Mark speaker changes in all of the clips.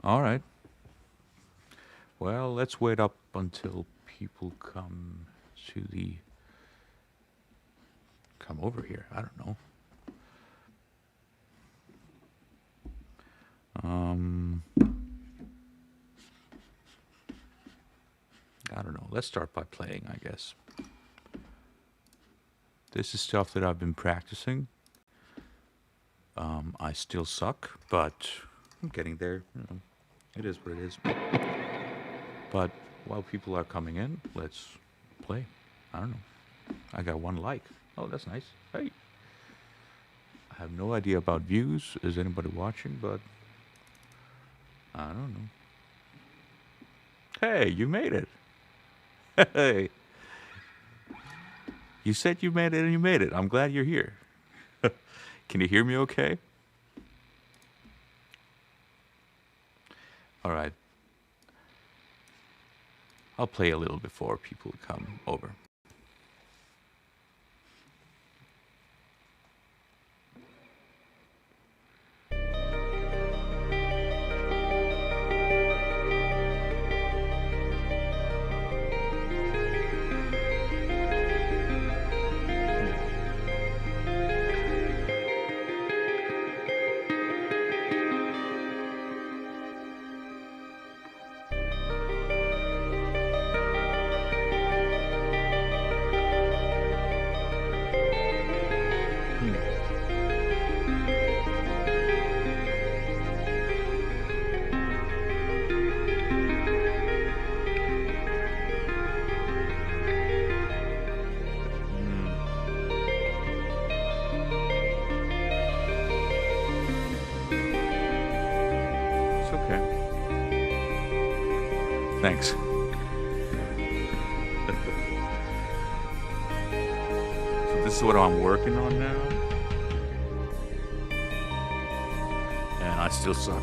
Speaker 1: All right. Well, let's wait up until people to the come over here. I don't know. I don't know. Let's start by playing, I guess. This is stuff that I've been practicing. I still suck, but I'm getting there. You know, it is what it is. But while people are coming in, let's play. I don't know. I got one like. Oh, that's nice. Hey. I have no idea about views. Is anybody watching? But I don't know. Hey, you made it. Hey. You said you made it and you made it. I'm glad you're here. Can you hear me okay? All right. I'll play a little before people come over. Thanks. So this is what I'm working on now. And I still suck.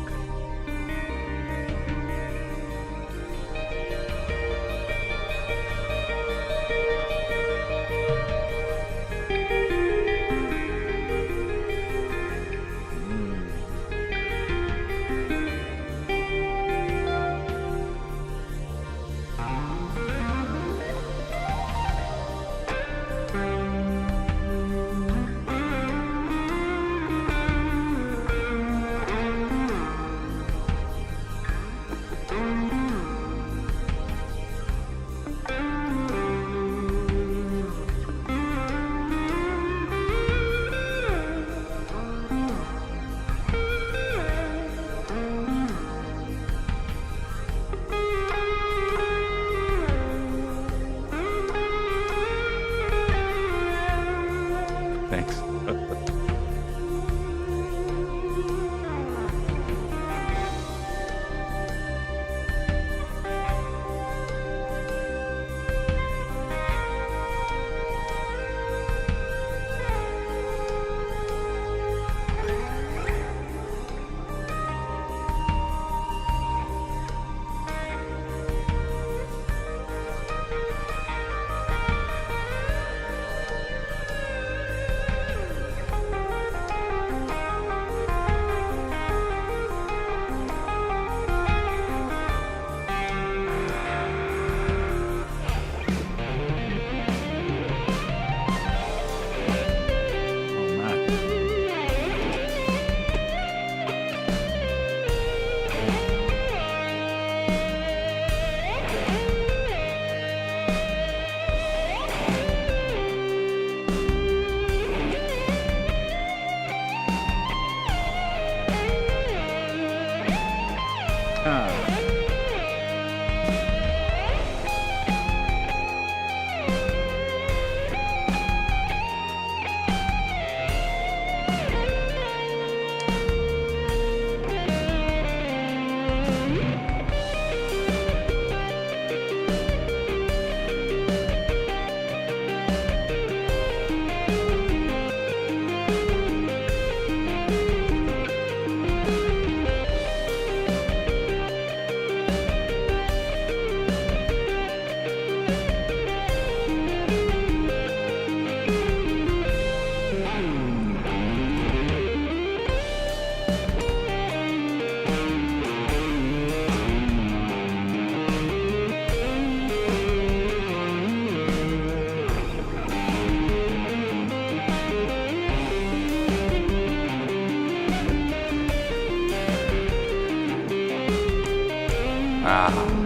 Speaker 1: Ah.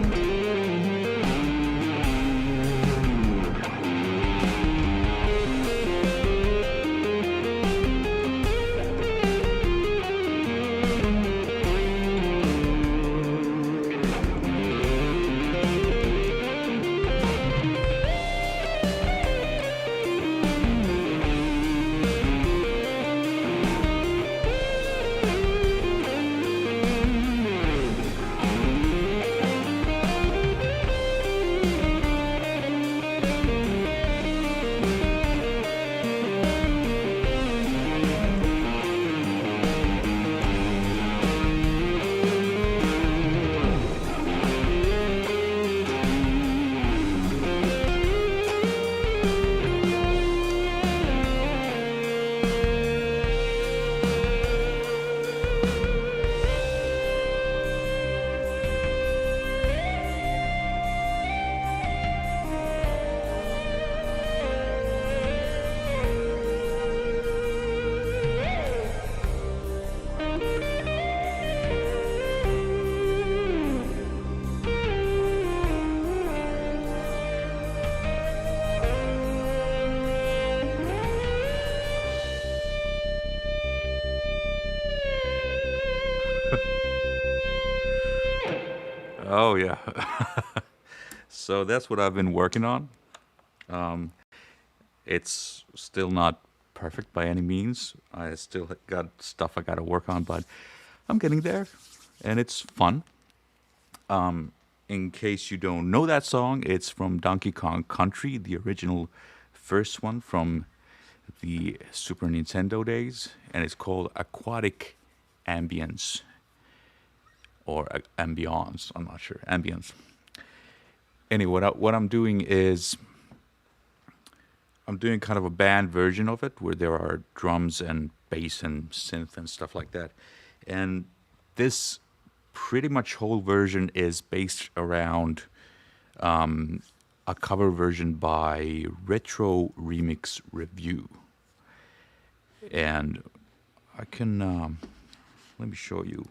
Speaker 1: Oh yeah. So that's what I've been working on. Um, it's still not perfect by any means. I still got stuff I got to work on, but I'm getting there, and it's fun. In case you don't know that song, it's from Donkey Kong Country, the original first one from the Super Nintendo days, and it's called Aquatic Ambience or Ambiance. I'm not sure. Ambience. Anyway, what I'm doing is I'm doing kind of a band version of it where there are drums and bass and synth and stuff like that. And this pretty much whole version is based around a cover version by Retro Remix Review. And I can let me show you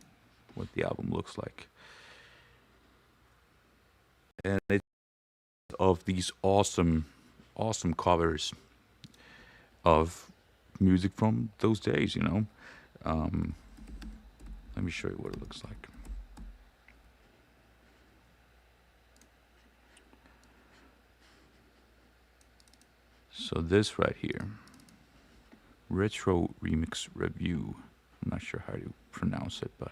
Speaker 1: what the album looks like. And it's of these awesome, awesome covers of music from those days, you know. Let me show you what it looks like. So this right here, Retro Remix Review. I'm not sure how to pronounce it, but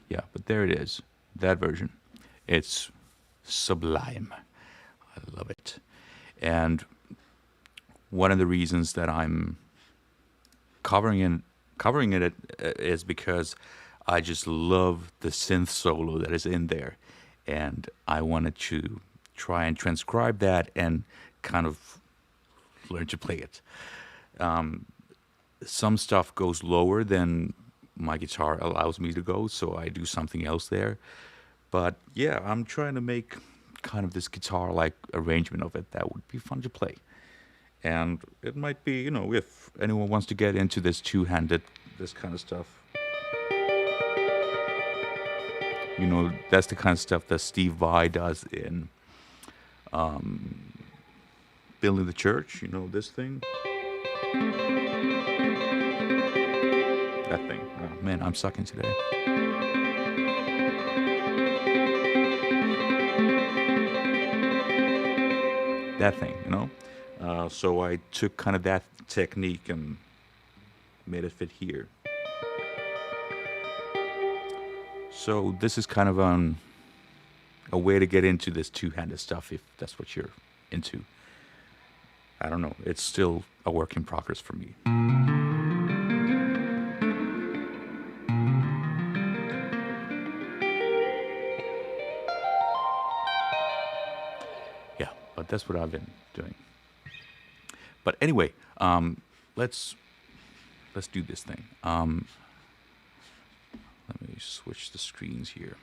Speaker 1: yeah, but there it is. That version. It's sublime. I love it. And one of the reasons that I'm covering it is because I just love the synth solo that is in there, and I wanted to try and transcribe that and kind of learn to play it. Some stuff goes lower than my guitar allows me to go, so I do something else there. But yeah, I'm trying to make kind of this guitar-like arrangement of it that would be fun to play. And it might be, you know, if anyone wants to get into this two-handed, this kind of stuff. You know, that's the kind of stuff that Steve Vai does in Building the Church. You know, this thing. That thing. Oh, man, I'm sucking today. That thing, you know? So I took kind of that technique and made it fit here. So this is kind of a way to get into this two-handed stuff if that's what you're into. I don't know. It's still a work in progress for me. Yeah, but that's what I've been doing. But anyway, let's do this thing. Let me switch the screens here.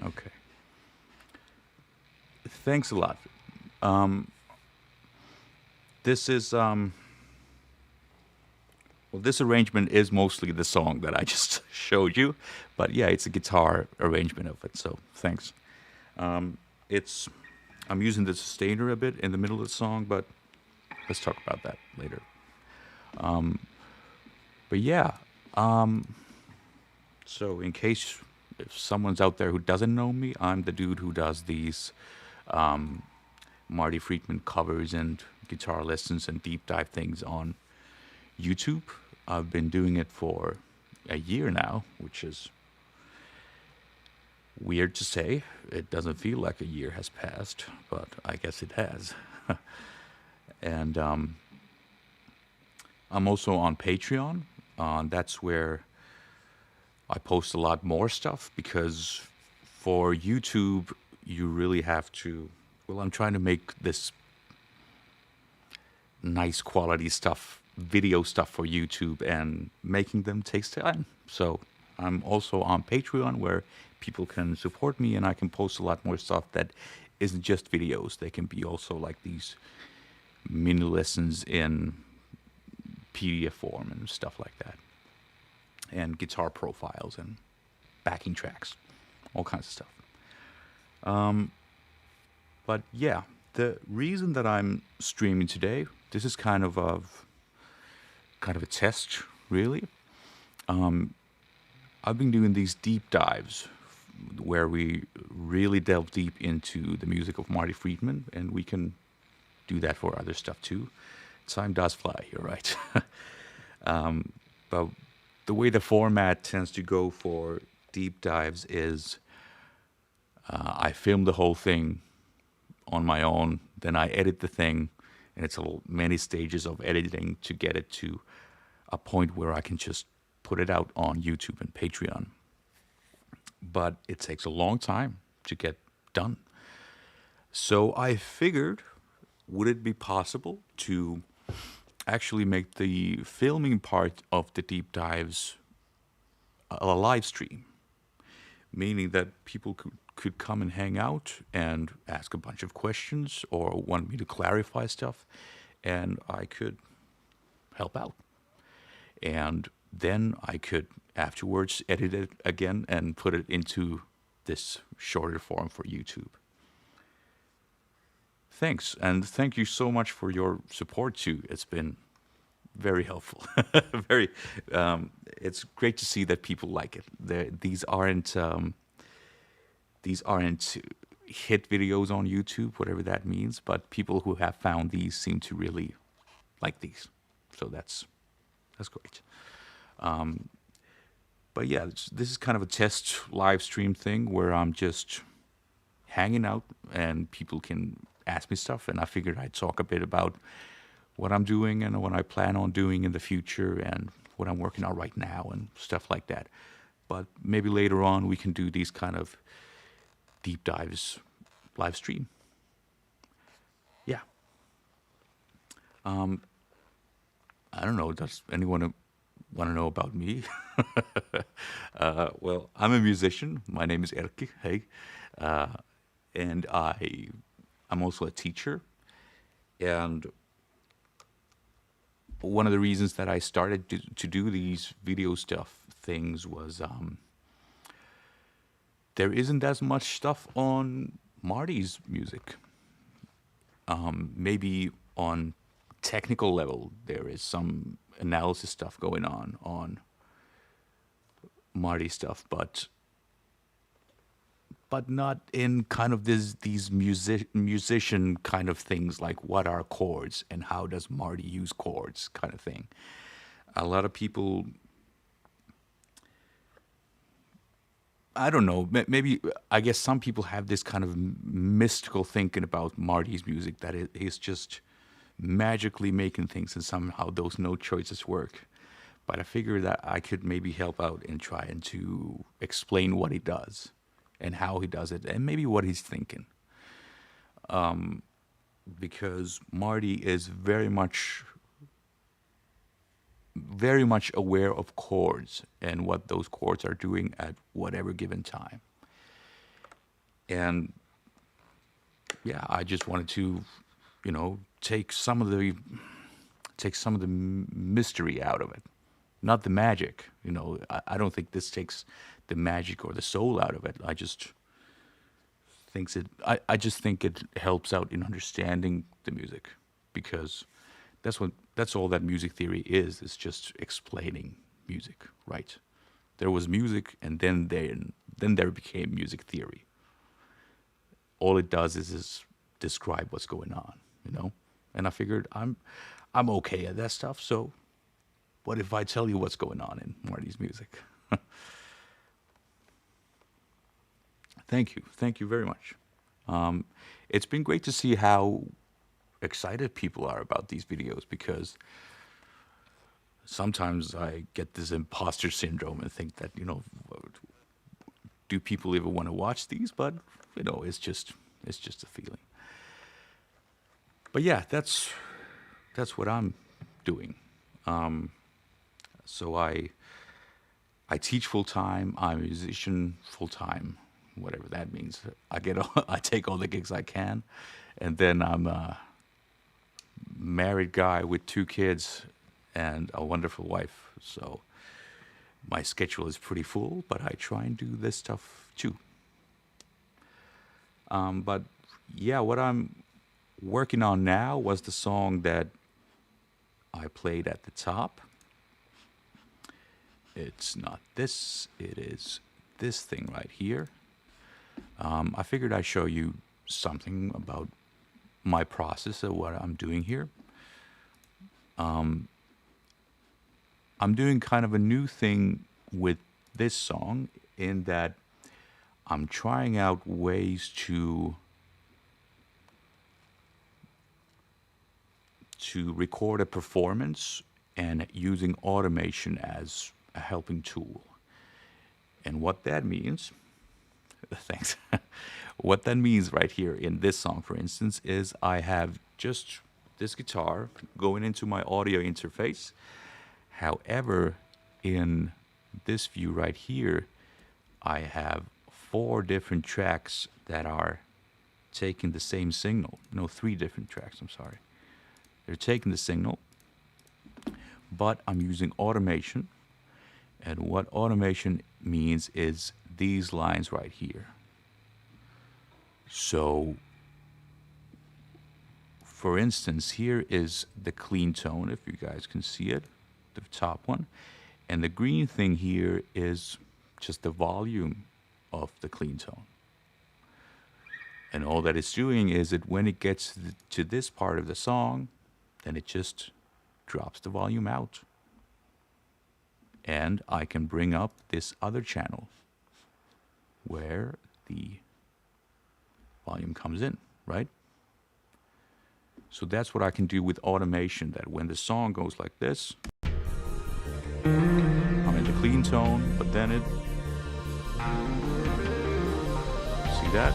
Speaker 1: Okay. Thanks a lot. This is well, this arrangement is mostly the song that I just showed you, but yeah, it's a guitar arrangement of it. So thanks. It's I'm using the sustainer a bit in the middle of the song, but let's talk about that later. But yeah, so in case if someone's out there who doesn't know me, I'm the dude who does these Marty Friedman covers and guitar lessons and deep dive things on YouTube. I've been doing it for a year now, which is weird to say. It doesn't feel like a year has passed, but I guess it has. And I'm also on Patreon. That's where I post a lot more stuff because for YouTube, you really have to. Well, I'm trying to make this nice quality stuff, video stuff for YouTube, and making them takes time. So I'm also on Patreon where people can support me and I can post a lot more stuff that isn't just videos. They can be also like these mini lessons in PDF form and stuff like that. And guitar profiles and backing tracks, all kinds of stuff. But yeah, the reason that I'm streaming today, this is kind of a test, really. I've been doing these deep dives where we really delve deep into the music of Marty Friedman, and we can do that for other stuff too. Time does fly, you're right. But the way the format tends to go for deep dives is I film the whole thing on my own, then I edit the thing, and it's many stages of editing to get it to a point where I can just put it out on YouTube and Patreon. But it takes a long time to get done. So I figured, would it be possible to actually make the filming part of the deep dives a live stream? Meaning that people could come and hang out and ask a bunch of questions or want me to clarify stuff, and I could help out. And then I could afterwards edit it again and put it into this shorter form for YouTube. Thanks, and thank you so much for your support too. It's been very helpful. Very, it's great to see that people like it. These aren't hit videos on YouTube, whatever that means. But people who have found these seem to really like these, so that's great. But yeah, this is kind of a test live stream thing where I'm just hanging out and people can ask me stuff, and I figured I'd talk a bit about what I'm doing and what I plan on doing in the future and what I'm working on right now and stuff like that. But maybe later on we can do these kind of deep dives live stream. Yeah. I don't know. Does anyone want to know about me? Well, I'm a musician. My name is Erkki. Hey. And I'm also a teacher. And one of the reasons that I started to do these video stuff things was there isn't as much stuff on Marty's music. Maybe on technical level, there is some analysis stuff going on Marty stuff, but not in kind of these musician kind of things like what are chords and how does Marty use chords kind of thing. A lot of people, I don't know, maybe I guess some people have this kind of mystical thinking about Marty's music that he's just magically making things and somehow those note choices work. But I figured that I could maybe help out in trying to explain what he does and how he does it and maybe what he's thinking. Because Marty is very much aware of chords and what those chords are doing at whatever given time. And yeah, I just wanted to, take some of the mystery out of it, not the magic. I don't think this takes the magic or the soul out of it. I just thinks I just think it helps out in understanding the music, because that's all that music theory is. It's just explaining music, right? There was music, and then there became music theory. All it does is describe what's going on, you know. And I figured I'm okay at that stuff. So what if I tell you what's going on in Marty's music? Thank you very much. It's been great to see how excited people are about these videos, because sometimes I get this imposter syndrome and think that, do people even want to watch these? But it's just a feeling. But yeah, that's what I'm doing. So I teach full time. I'm a musician full time, whatever that means. I take all the gigs I can, and then I'm a married guy with 2 kids and a wonderful wife. So my schedule is pretty full, but I try and do this stuff too. But yeah, what I'm working on now was the song that I played at the top. It's not this, it is this thing right here. I figured I'd show you something about my process of what I'm doing here. I'm doing kind of a new thing with this song, in that I'm trying out ways to record a performance and using automation as a helping tool. And what that means, thanks. What that means right here in this song, for instance, is I have just this guitar going into my audio interface. However, in this view right here, I have 4 different tracks that are taking the same signal. No, 3 different tracks, I'm sorry. They're taking the signal, but I'm using automation. And what automation means is these lines right here. So, for instance, here is the clean tone, if you guys can see it, the top one. And the green thing here is just the volume of the clean tone. And all that it's doing is that when it gets to this part of the song, then it just drops the volume out. And I can bring up this other channel where the volume comes in, right? So that's what I can do with automation, that when the song goes like this, I'm in the clean tone, but then it, see that?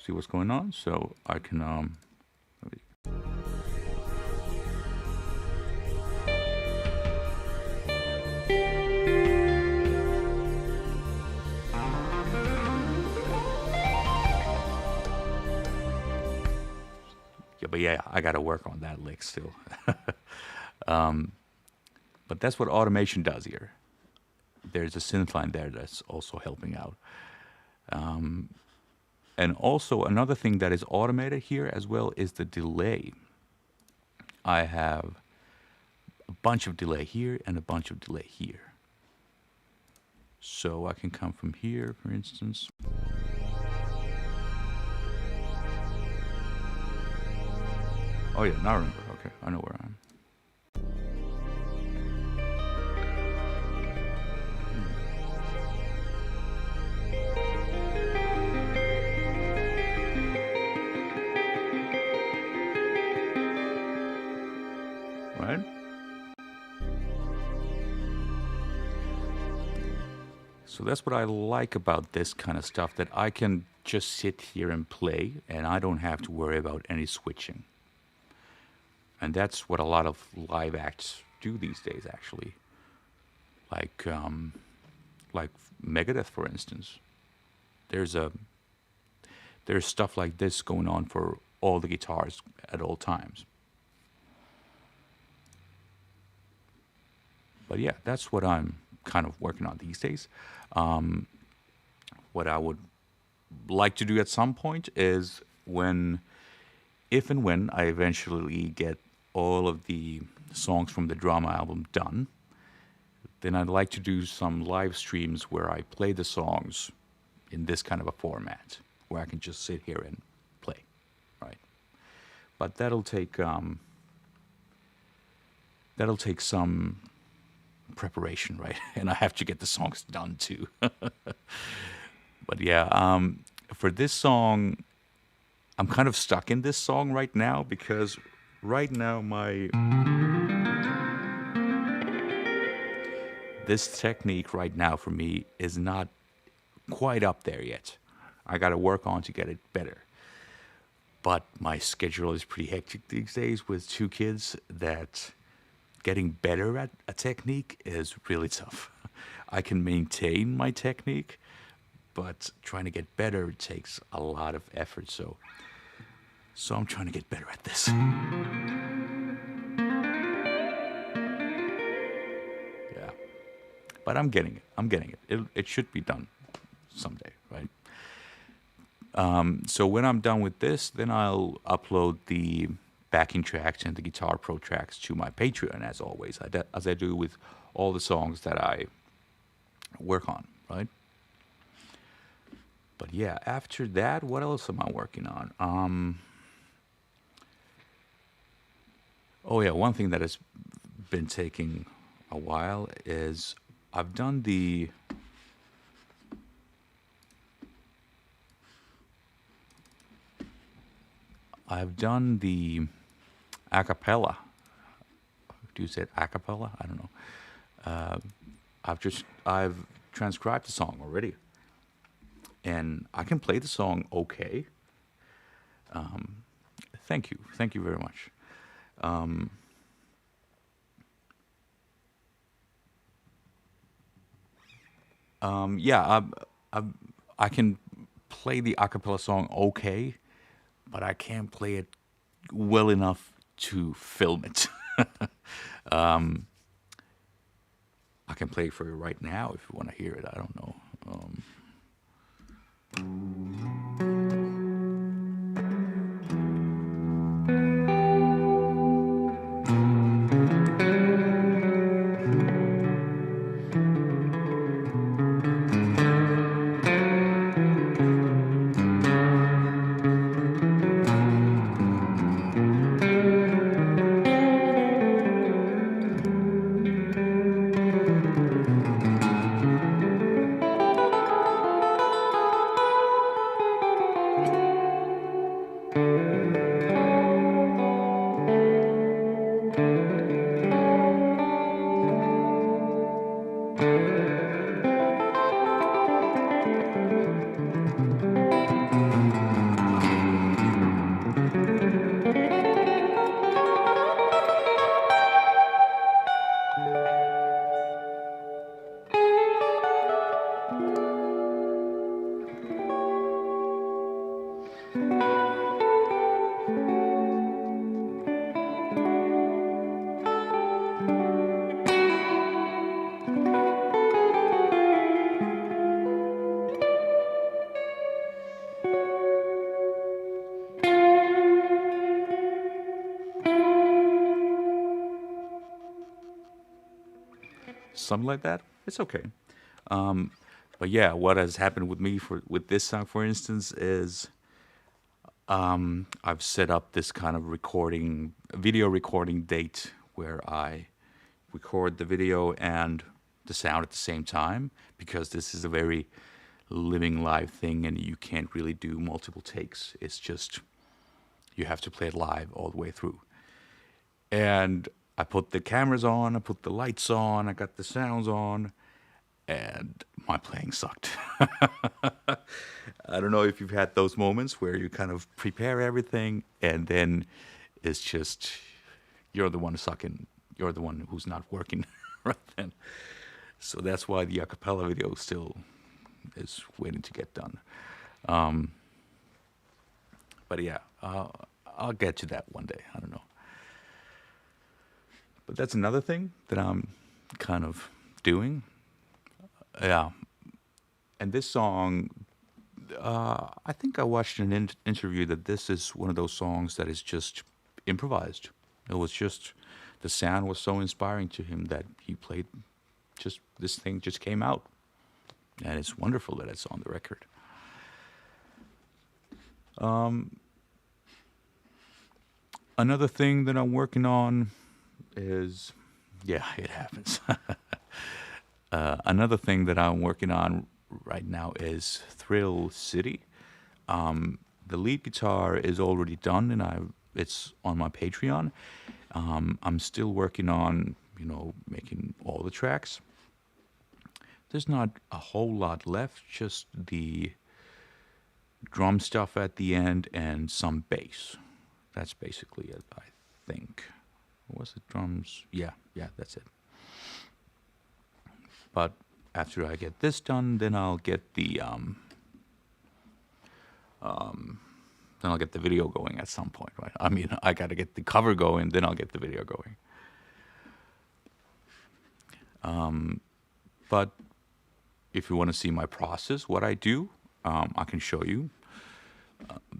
Speaker 1: See what's going on? So I can, but yeah, I got to work on that lick still. But that's what automation does here. There's a synth line there that's also helping out. And also another thing that is automated here as well is the delay. I have a bunch of delay here and a bunch of delay here. So I can come from here, for instance. Oh yeah, now I remember. Okay, I know where I am. Right? So that's what I like about this kind of stuff, that I can just sit here and play and I don't have to worry about any switching. And that's what a lot of live acts do these days, actually. Like Megadeth, for instance. There's stuff like this going on for all the guitars at all times. But yeah, that's what I'm kind of working on these days. what I would like to do at some point is if and when I eventually get all of the songs from the drama album done, then I'd like to do some live streams where I play the songs in this kind of a format, where I can just sit here and play, right? But that'll take some preparation, right? And I have to get the songs done too. But yeah, for this song, I'm kind of stuck in this song right now because right now this technique right now for me is not quite up there yet. I got to work on to get it better. But my schedule is pretty hectic these days with 2 kids that getting better at a technique is really tough. I can maintain my technique, but trying to get better takes a lot of effort. So I'm trying to get better at this. Yeah. But I'm getting it. It should be done someday, right? So when I'm done with this, then I'll upload the backing tracks and the Guitar Pro tracks to my Patreon, as always, as I do with all the songs that I work on, right? But yeah, after that, what else am I working on? Oh yeah, one thing that has been taking a while is I've done the a cappella. Do you say it a cappella? I don't know. I've transcribed the song already, and I can play the song okay. Thank you very much. Yeah, I can play the a cappella song okay, but I can't play it well enough to film it. I can play it for you right now if you want to hear it. I don't know. Something like that. It's okay. But yeah, what has happened with me with this song, for instance, is I've set up this kind of video recording date where I record the video and the sound at the same time, because this is a very living live thing and you can't really do multiple takes. It's just, you have to play it live all the way through. And I put the cameras on, I put the lights on, I got the sounds on, and my playing sucked. I don't know if you've had those moments where you kind of prepare everything and then it's just, you're the one sucking, you're the one who's not working right then. So that's why the a cappella video still is waiting to get done. But yeah, I'll get to that one day. I don't know. But that's another thing that I'm kind of doing. Yeah. And this song I think I watched an interview that this is one of those songs that is just improvised. It was just the sound was so inspiring to him that he played just this thing just came out, and it's wonderful that it's on the record. Another thing that I'm working on is, yeah, it happens. Another thing that I'm working on right now is Thrill City. The lead guitar is already done, and it's on my Patreon. I'm still working on, making all the tracks. There's not a whole lot left, just the drum stuff at the end and some bass. That's basically it, I think. What was it? Drums? Yeah, that's it. But after I get this done, then I'll get the video going at some point, right? I mean, I gotta get the cover going, then I'll get the video going. But if you want to see my process, what I do, I can show you.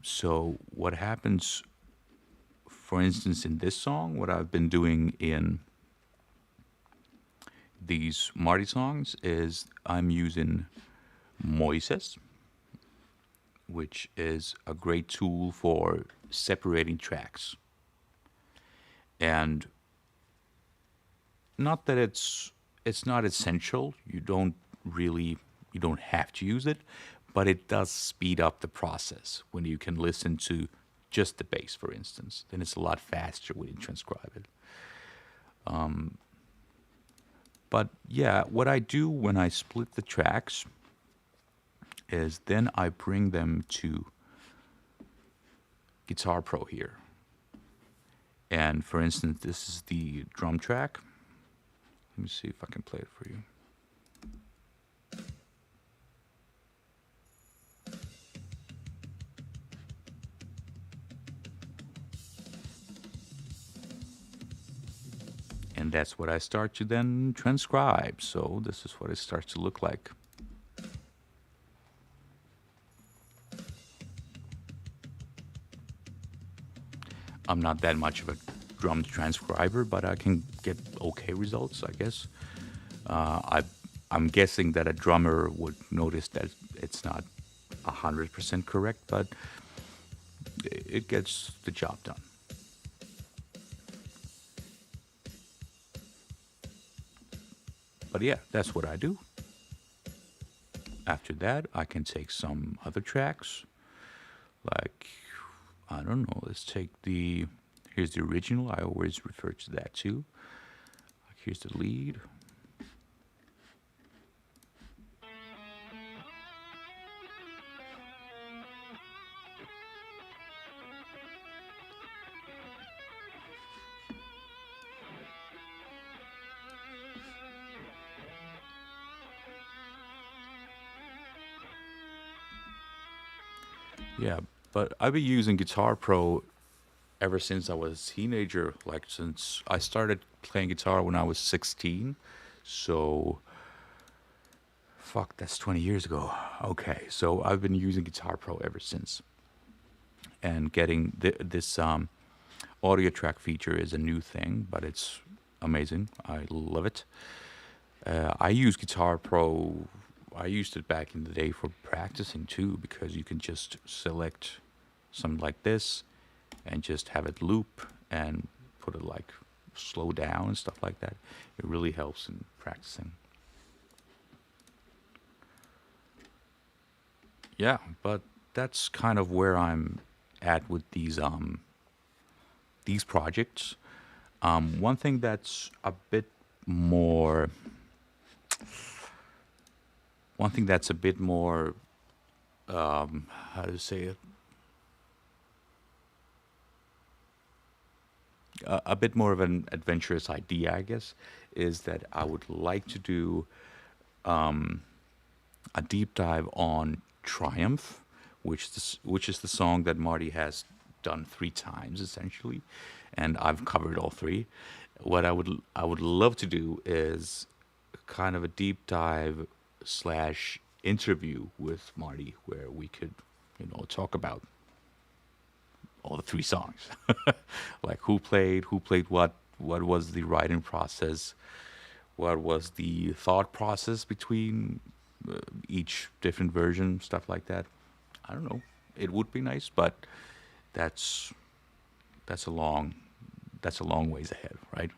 Speaker 1: So what happens, for instance, in this song, what I've been doing in these Marty songs is I'm using Moises, which is a great tool for separating tracks. And not that it's not essential. You don't have to use it, but it does speed up the process when you can listen to just the bass, for instance. Then it's a lot faster when you transcribe it. But yeah, what I do when I split the tracks is then I bring them to Guitar Pro here. And for instance, this is the drum track. Let me see if I can play it for you. And that's what I start to then transcribe. So this is what it starts to look like. I'm not that much of a drum transcriber, but I can get okay results, I guess. I'm guessing that a drummer would notice that it's not 100% correct, but it gets the job done. But yeah, that's what I do. After that, I can take some other tracks, like, I don't know, let's take here's the original, I always refer to that too. Like, here's the lead. Yeah, but I've been using Guitar Pro ever since I was a teenager. Like, since I started playing guitar when I was 16. So, fuck, that's 20 years ago. Okay, so I've been using Guitar Pro ever since. And getting this audio track feature is a new thing, but it's amazing. I love it. I use Guitar Pro. I used it back in the day for practicing too, because you can just select something like this and just have it loop and put it like slow down and stuff like that. It really helps in practicing. Yeah, but that's kind of where I'm at with these projects. One thing that's a bit more how to say it, a bit more of an adventurous idea, I guess, is that I would like to do a deep dive on Triumph, which is the song that Marty has done 3 times essentially, and I've covered all 3. What I would love to do is kind of a deep dive slash interview with Marty where we could, talk about all the three songs, like who played what was the writing process, what was the thought process between each different version, stuff like that. I don't know. It would be nice, but that's that's a long that's a long ways ahead, right?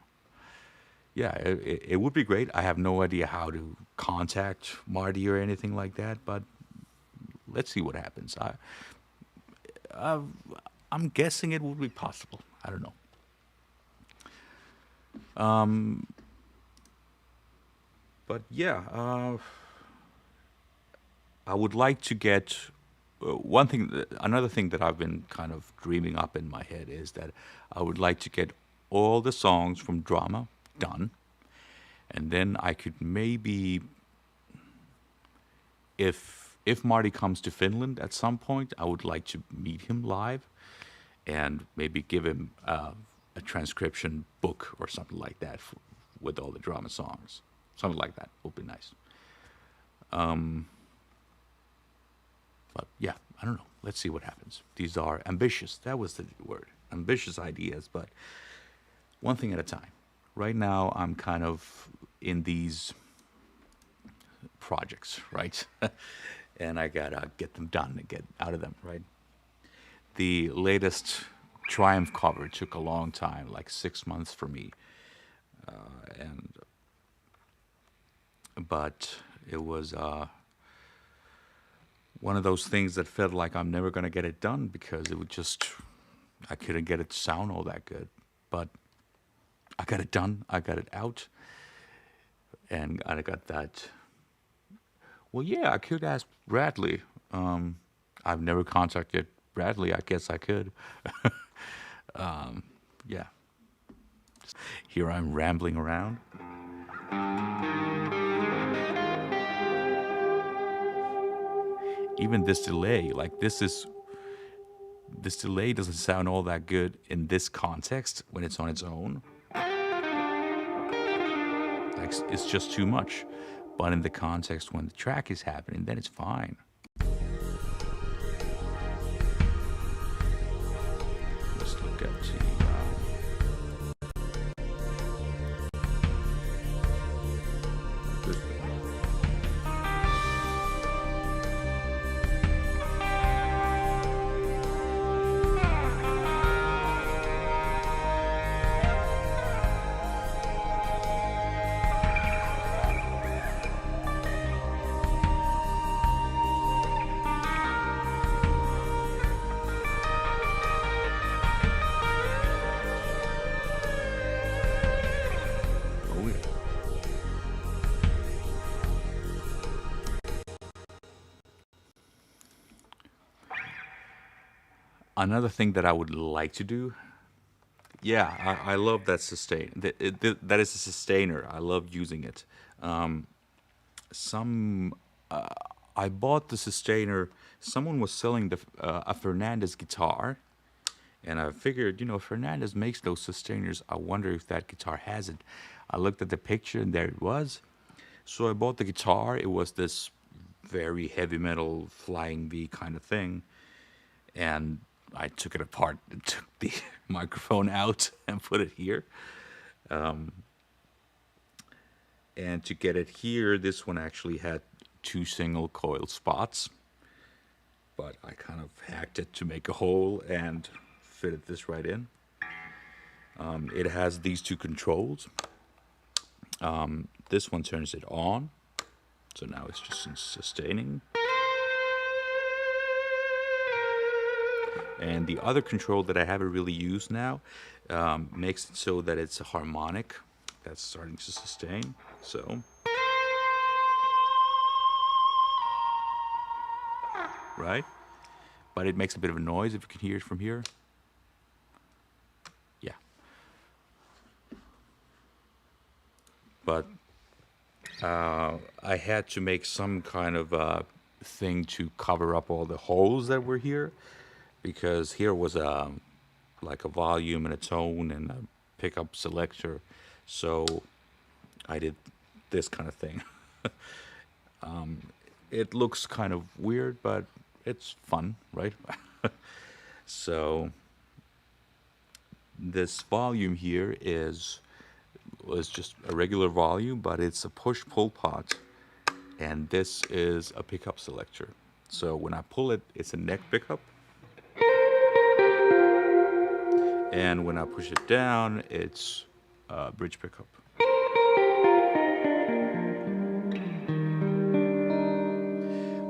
Speaker 1: Yeah, it would be great. I have no idea how to contact Marty or anything like that, but let's see what happens. I I'm guessing it would be possible. I don't know. But yeah, I would like to get another thing that I've been kind of dreaming up in my head is that I would like to get all the songs from Drama done, and then I could maybe, if Marty comes to Finland at some point, I would like to meet him live and maybe give him a transcription book or something like that with all the drama songs. Something like that would be nice. But yeah, I don't know. Let's see what happens. These are ambitious. That was the word. Ambitious ideas, but one thing at a time. Right now, I'm kind of in these projects, right? And I gotta get them done and get out of them, right? The latest Triumph cover took a long time, like 6 months for me, and but it was one of those things that felt like I'm never gonna get it done because it would just I couldn't get it to sound all that good. But I got it done. I got it out, and I got that. Well, yeah, I could ask Bradley. I've never contacted Bradley. I guess I could. Yeah. Here I'm rambling around. Even this delay, like this delay doesn't sound all that good in this context when it's on its own. Like it's just too much. But in the context when the track is happening, then it's fine. Let's look at the. This oh, yeah. Another thing that I would like to do. Yeah, I love that sustain. That is a sustainer. I love using it. Some I bought the sustainer. Someone was selling a Fernandez guitar, and I figured, Fernandez makes those sustainers. I wonder if that guitar has it. I looked at the picture, and there it was. So I bought the guitar. It was this very heavy metal flying V kind of thing, and I took it apart and took the microphone out and put it here. And to get it here, this one actually had two single coil spots, but I kind of hacked it to make a hole and fitted this right in. It has these two controls. This one turns it on, so now it's just sustaining. And the other control that I haven't really used now makes it so that it's a harmonic that's starting to sustain. So, right? But it makes a bit of a noise if you can hear it from here. Yeah. But I had to make some kind of thing to cover up all the holes that were here, because here was like a volume and a tone and a pickup selector. So I did this kind of thing. it looks kind of weird, but it's fun, right? So this volume here was just a regular volume, but it's a push-pull pot, and this is a pickup selector. So when I pull it, it's a neck pickup, and when I push it down, it's a bridge pickup.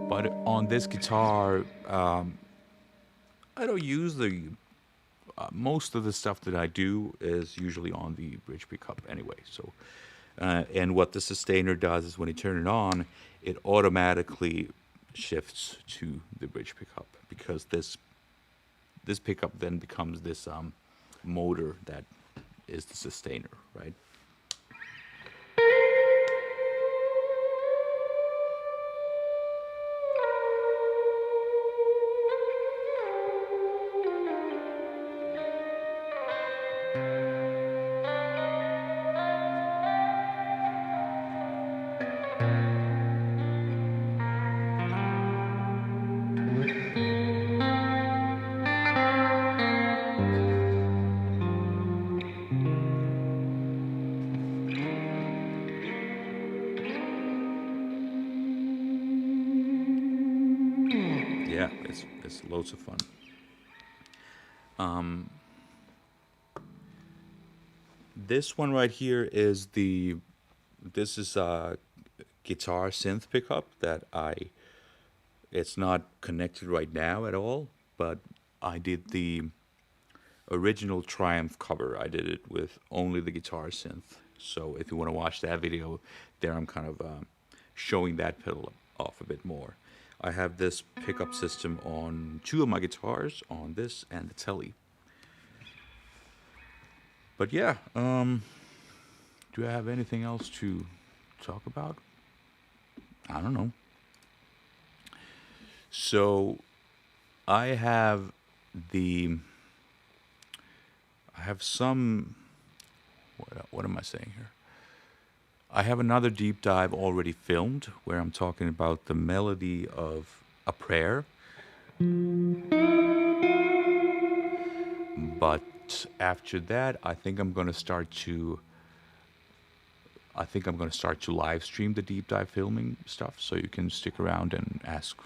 Speaker 1: But on this guitar, I don't use the most of the stuff that I do is usually on the bridge pickup anyway. So, and what the sustainer does is when you turn it on, it automatically shifts to the bridge pickup, because this pickup then becomes this motor that is the sustainer, right? Yeah, it's loads of fun. This one right here is this is a guitar synth pickup that it's not connected right now at all, but I did the original Triumph cover. I did it with only the guitar synth. So if you want to watch that video, there I'm kind of showing that pedal off a bit more. I have this pickup system on two of my guitars, on this and the Telly. But yeah, do I have anything else to talk about? I don't know. So I have some, what am I saying here? I have another deep dive already filmed where I'm talking about the melody of a prayer. But after that, I think I'm going to start to live stream the deep dive filming stuff, so you can stick around and ask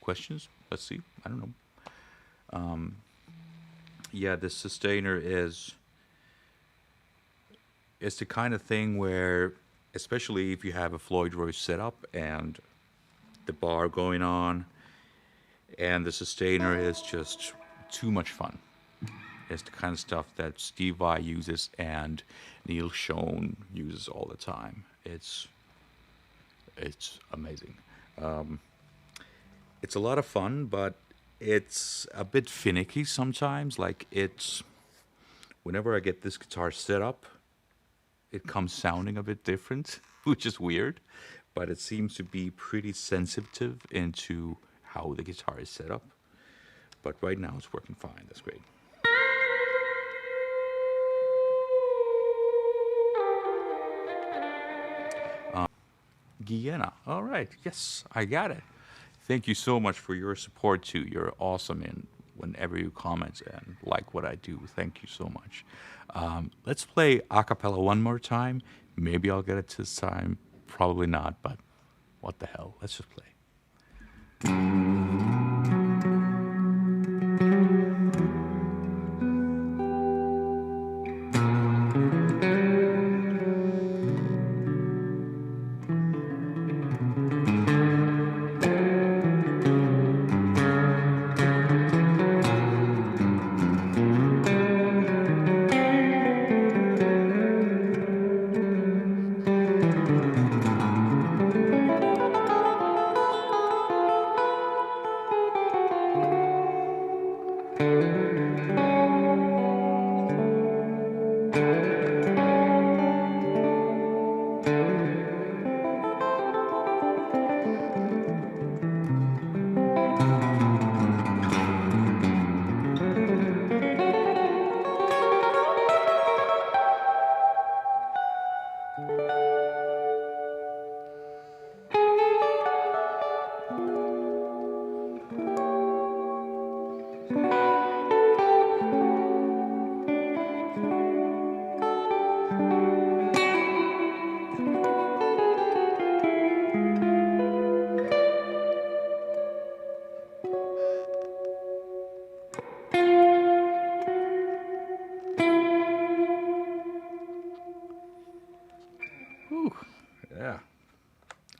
Speaker 1: questions. Let's see. I don't know. Yeah, the sustainer is the kind of thing where, especially if you have a Floyd Rose setup and the bar going on, and the sustainer is just too much fun. It's the kind of stuff that Steve Vai uses and Neil Schon uses all the time. It's amazing. It's a lot of fun, but it's a bit finicky sometimes. Like, whenever I get this guitar set up, it comes sounding a bit different, which is weird, but it seems to be pretty sensitive into how the guitar is set up. But right now it's working fine. That's great. Guyana. All right. Yes, I got it. Thank you so much for your support too. You're awesome, and whenever you comment and like what I do, thank you so much. Let's play a cappella one more time. Maybe I'll get it this time. Probably not, but what the hell? Let's just play.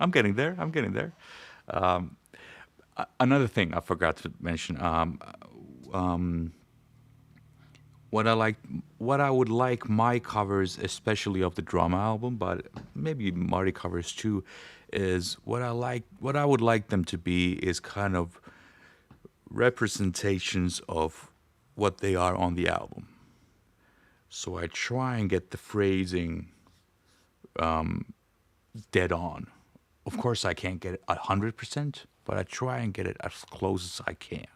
Speaker 1: I'm getting there. I'm getting there. Another thing I forgot to mention. What I like, what I would like my covers, especially of the drama album, but maybe Marty covers too, is what I would like them to be is kind of representations of what they are on the album. So I try and get the phrasing dead on. Of course, I can't get it 100%, but I try and get it as close as I can.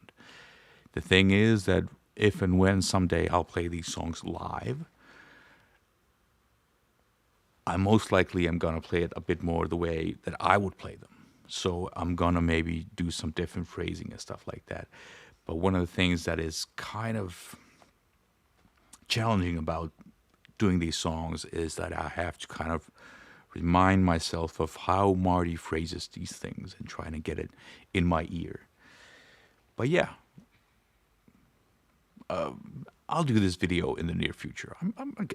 Speaker 1: The thing is that if and when someday I'll play these songs live, I most likely am gonna play it a bit more the way that I would play them. So I'm gonna maybe do some different phrasing and stuff like that. But one of the things that is kind of challenging about doing these songs is that I have to kind of remind myself of how Marty phrases these things and trying to get it in my ear. But yeah, I'll do this video in the near future.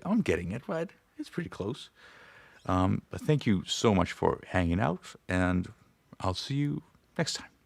Speaker 1: I'm getting it, right? It's pretty close. But thank you so much for hanging out, and I'll see you next time.